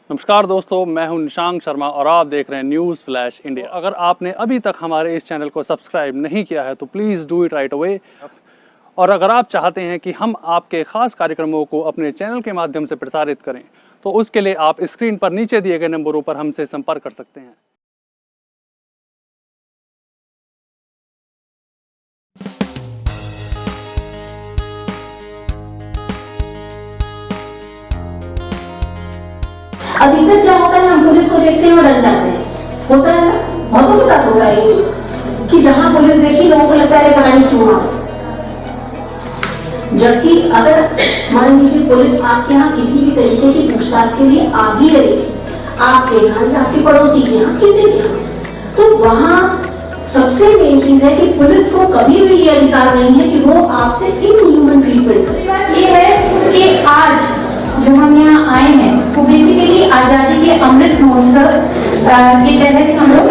नमस्कार दोस्तों, मैं हूं निशांक शर्मा और आप देख रहे हैं न्यूज़ फ्लैश इंडिया। अगर आपने अभी तक हमारे इस चैनल को सब्सक्राइब नहीं किया है तो please do it right away. और अगर आप चाहते हैं कि हम आपके ख़ास कार्यक्रमों को अपने चैनल के माध्यम से प्रसारित करें तो उसके लिए आप स्क्रीन पर नीचे दिए गए नंबरों पर हमसे संपर्क कर सकते हैं। अधिकतर क्या होता है, हम पुलिस को देखते हैं और डर जाते हैं। होता है ना, बहुतों के साथ होता है ये चीज कि जहां पुलिस देखी लोगों को लगता है पता नहीं क्यों आ। जबकि अगर मान लीजिए पुलिस आपके यहाँ किसी भी तरीके की पूछताछ के लिए आ भी रही, आपके यहाँ या आपके पड़ोसी के यहाँ, किसी के यहाँ, तो वहां सबसे मेन चीज है कि पुलिस को कभी भी ये अधिकार नहीं है कि वो आपसे इनह्यूमन ट्रीटमेंट करे। ये है कि आज जो हम यहाँ आए हैं वो बेसिकली आजादी के अमृत महोत्सव के तहत हम लोग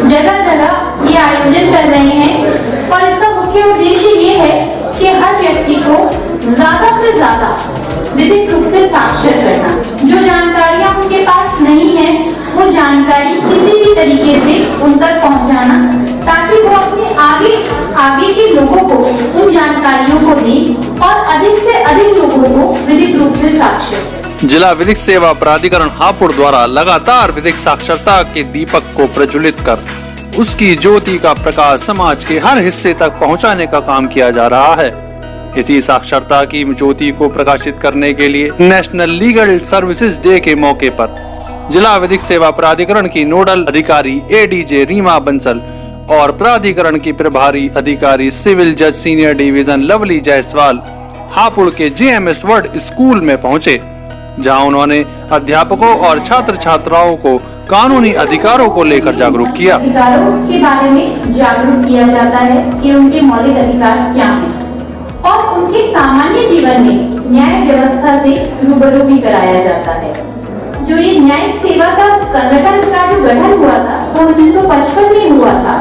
जगह जगह ये आयोजन कर रहे हैं और इसका मुख्य उद्देश्य ये है कि हर व्यक्ति को ज्यादा से ज्यादा विधिक रूप से साक्षर करना। जो जानकारियां उनके पास नहीं है वो जानकारी किसी भी तरीके से उन तक पहुंचाना, ताकि वो अपने आगे के लोगों को उन जानकारियों को दें और अधिक से अधिक लोगों को विधिक रूप से साक्षर। जिला विधिक सेवा प्राधिकरण हापुड़ द्वारा लगातार विधिक साक्षरता के दीपक को प्रज्वलित कर उसकी ज्योति का प्रकाश समाज के हर हिस्से तक पहुंचाने का काम किया जा रहा है। इसी साक्षरता की ज्योति को प्रकाशित करने के लिए नेशनल लीगल सर्विसेज डे के मौके पर जिला विधिक सेवा प्राधिकरण की नोडल अधिकारी एडीजे रीमा बंसल और प्राधिकरण की प्रभारी अधिकारी सिविल जज senior division lovely Jaiswal Hapur के जेएमएस वर्ड स्कूल में पहुंचे, जहां उन्होंने अध्यापकों और छात्र छात्राओं को कानूनी अधिकारों को लेकर जागरूक किया। अधिकारों के बारे में जागरूक किया जाता है कि उनके मौलिक अधिकार क्या हैं और उनके सामान्य जीवन में न्याय व्यवस्था से रूबरू भी कराया जाता है। जो ये न्यायिक सेवा का संगठन का जो गठन हुआ था वो 1955 में हुआ था।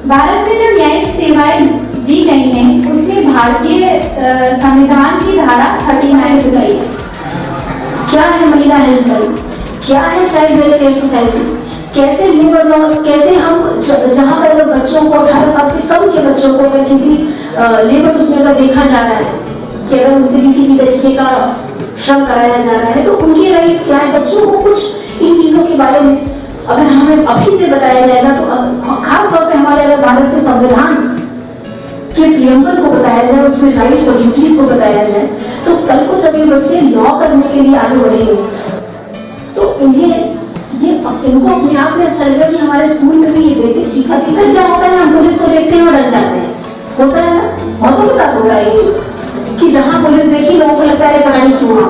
भारत में जो न्यायिक सेवाएं दी गई हैं उसमें भारतीय संविधान की धारा 39 लगाई है। क्या है महिला हेल्पलाइन, क्या है चाइल्ड वेलफेयर सोसाइटी, कैसे लेबर लॉज, कैसे हम जहाँ पर अगर बच्चों को 18 साल से कम के बच्चों को अगर किसी लेबर उसमें अगर देखा जा रहा है कि अगर उनसे किसी भी तरीके का श्रम कराया जा रहा है तो उनके राइट्स क्या है। बच्चों को कुछ इन चीजों के बारे में अगर हमें अभी से बताया जाएगा तो खास तौर पे हमारे अगर भारत के संविधान के प्रियम्बल को बताया जाए, उसमें राइट्स और ड्यूटीज को बताया जाए, तो कल को जब ये बच्चे लॉ करने के लिए आगे बढ़ेंगे तो इनको अपने आप में अच्छा लगेगा कि हमारे स्कूल में भी ये बेसिक चीज आती है। क्या होता है, हम पुलिस को देखते हैं और डर जाते हैं। होता है ना, बहुतों के साथ होता है ये चीज कि जहां पुलिस देखी लोगों को लगता है पता नहीं क्यों आ।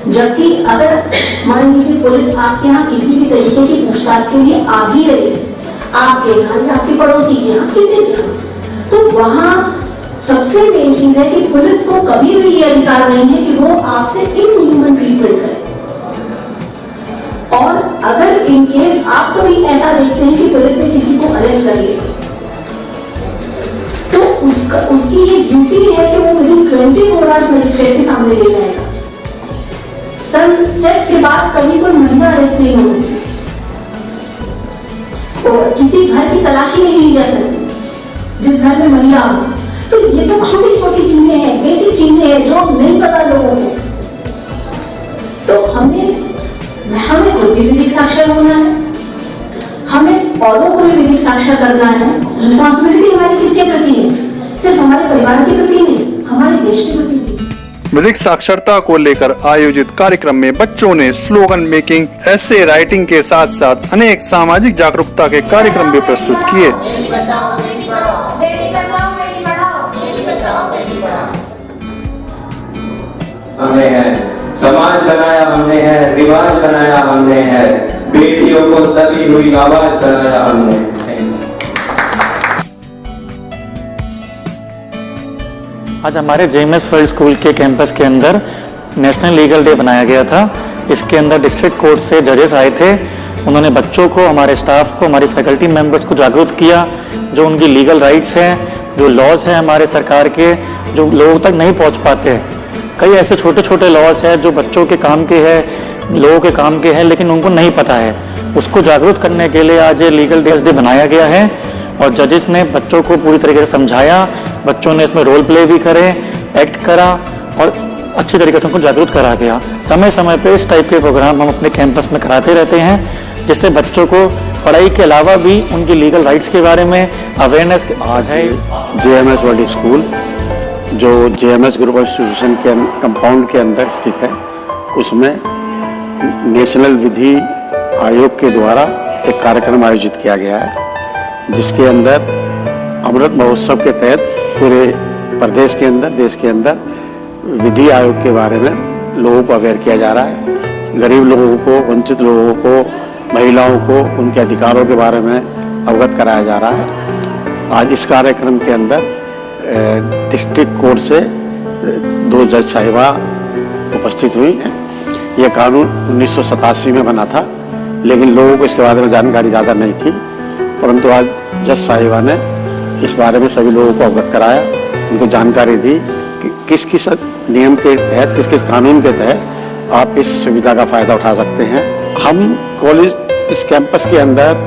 जबकि अगर मान लीजिए पुलिस आपके यहाँ किसी भी तरीके की पूछताछ के लिए आ भी रही, आपके यहाँ या आपके पड़ोसी के यहाँ, किसी के यहाँ, तो वहां सबसे मेन चीज है कि पुलिस को कभी भी ये अधिकार नहीं है कि वो आपसे इनह्यूमन ट्रीटमेंट करे। और अगर इन केस आप कभी ऐसा देखते हैं कि पुलिस ने किसी को अरेस्ट कर लिया तो उसकी ये ड्यूटी है कि वो विदिन 24 आवर्स मजिस्ट्रेट के सामने ले जाएगा। सनसेट के बाद कभी कोई महिला अरेस्ट नहीं हो सकती और किसी घर की तलाशी नहीं ली जा सकती जिस घर में महिला हो। तो ये सब छोटी छोटी चीजें हैं, बेसिक चीजें हैं जो नहीं पता लोगों को। तो हमें कोई भी विधिक साक्षर होना है, हमें औरों को भी विधिक साक्षर करना है। रिस्पॉन्सिबिलिटी हमारी किसके प्रति है? सिर्फ हमारे परिवार के प्रति नहीं, हमारे देश के प्रति भी। विधिक साक्षरता को लेकर आयोजित कार्यक्रम में बच्चों ने स्लोगन मेकिंग, एसे राइटिंग के साथ साथ अनेक सामाजिक जागरूकता के कार्यक्रम भी प्रस्तुत किए। हमने है समाज बनाया, हमने है रिवाज बनाया, हमने है बेटियों को दबी हुई आवाज बनाया हमने। आज हमारे जेएमएस वर्ल्ड स्कूल के कैंपस के अंदर नेशनल लीगल डे बनाया गया था। इसके अंदर डिस्ट्रिक्ट कोर्ट से जजेस आए थे। उन्होंने बच्चों को, हमारे स्टाफ को, हमारी फैकल्टी मेंबर्स को जागरूक किया जो उनकी लीगल राइट्स हैं, जो लॉज हैं हमारे सरकार के जो लोगों तक नहीं पहुंच पाते, कई ऐसे छोटे छोटे लॉज हैं जो बच्चों के काम के हैं, लोगों के काम के हैं, लेकिन उनको नहीं पता है। उसको जागरूक करने के लिए आज ये लीगल डे बनाया गया है और जजेस ने बच्चों को पूरी तरीके से समझाया, बच्चों ने इसमें रोल प्ले भी करे, एक्ट करा और अच्छी तरीके से उनको जागरूक करा गया। समय समय पे इस टाइप के प्रोग्राम हम अपने कैंपस में कराते रहते हैं, जिससे बच्चों को पढ़ाई के अलावा भी उनकी लीगल राइट्स के बारे में अवेयरनेस आज है जेएमएस वर्ल्ड स्कूल जो जेएमएस ग्रुप इंस्टीट्यूशन के कंपाउंड के अंदर स्थित है, उसमें नेशनल विधि आयोग के द्वारा एक कार्यक्रम आयोजित किया गया है, जिसके अंदर अमृत महोत्सव के तहत पूरे प्रदेश के अंदर, देश के अंदर विधि आयोग के बारे में लोगों को अवेयर किया जा रहा है। गरीब लोगों को, वंचित लोगों को, महिलाओं को उनके अधिकारों के बारे में अवगत कराया जा रहा है। आज इस कार्यक्रम के अंदर डिस्ट्रिक्ट कोर्ट से 2 जज साहिबा उपस्थित हुई हैं। यह कानून 1987 में बना था, लेकिन लोगों को इसके बारे में जानकारी ज़्यादा नहीं थी, परंतु आज जज साहिबा ने इस बारे में सभी लोगों को अवगत कराया, उनको जानकारी दी कि किस किस नियम के तहत, किस किस कानून के तहत आप इस सुविधा का फ़ायदा उठा सकते हैं। हम कॉलेज इस कैंपस के अंदर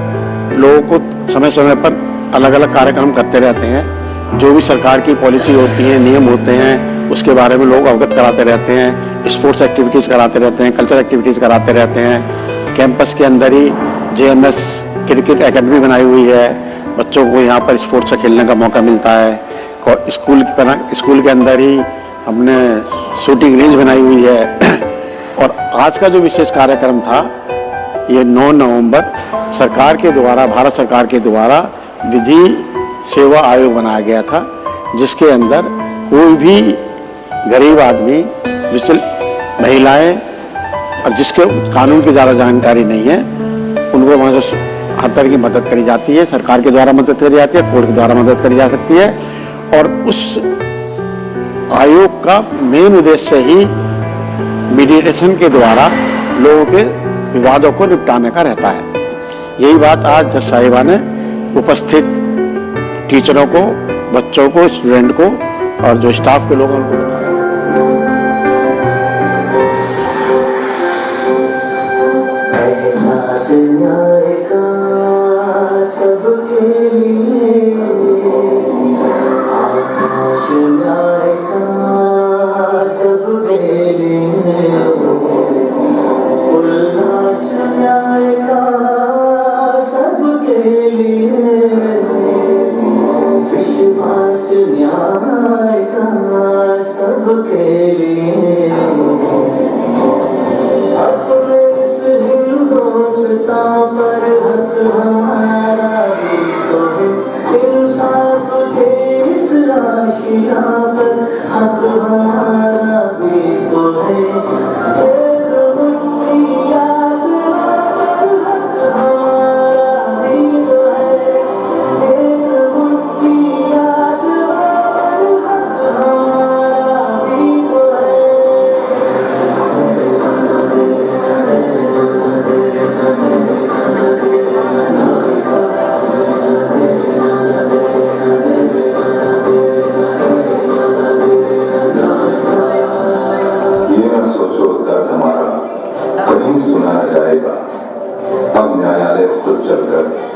लोगों को समय समय पर अलग अलग कार्यक्रम करते रहते हैं। जो भी सरकार की पॉलिसी होती है, नियम होते हैं, उसके बारे में लोग अवगत कराते रहते हैं। स्पोर्ट्स एक्टिविटीज़ कराते रहते हैं, कल्चर एक्टिविटीज़ कराते रहते हैं। कैंपस के अंदर ही जेएमएस क्रिकेट एकेडमी बनाई हुई है, बच्चों को यहाँ पर स्पोर्ट्स से खेलने का मौका मिलता है। स्कूल के अंदर ही हमने शूटिंग रेंज बनाई हुई है। और आज का जो विशेष कार्यक्रम था, ये 9 नवंबर सरकार के द्वारा, भारत सरकार के द्वारा विधि सेवा आयोग बनाया गया था, जिसके अंदर कोई भी गरीब आदमी, जिससे महिलाएं और जिसके कानून की ज़्यादा जानकारी नहीं है, उनको वहाँ से हर तरह की मदद करी जाती है। सरकार के द्वारा मदद करी जाती है, कोर्ट के द्वारा मदद करी जा सकती है। और उस आयोग का मेन उद्देश्य ही मीडिएशन के द्वारा लोगों के विवादों को निपटाने का रहता है। यही बात आज जज साहिबा ने उपस्थित टीचरों को, बच्चों को, स्टूडेंट को और जो स्टाफ के लोग हैं उनको बताया। सुना न जाएगा, अब न्यायालय खुद चलकर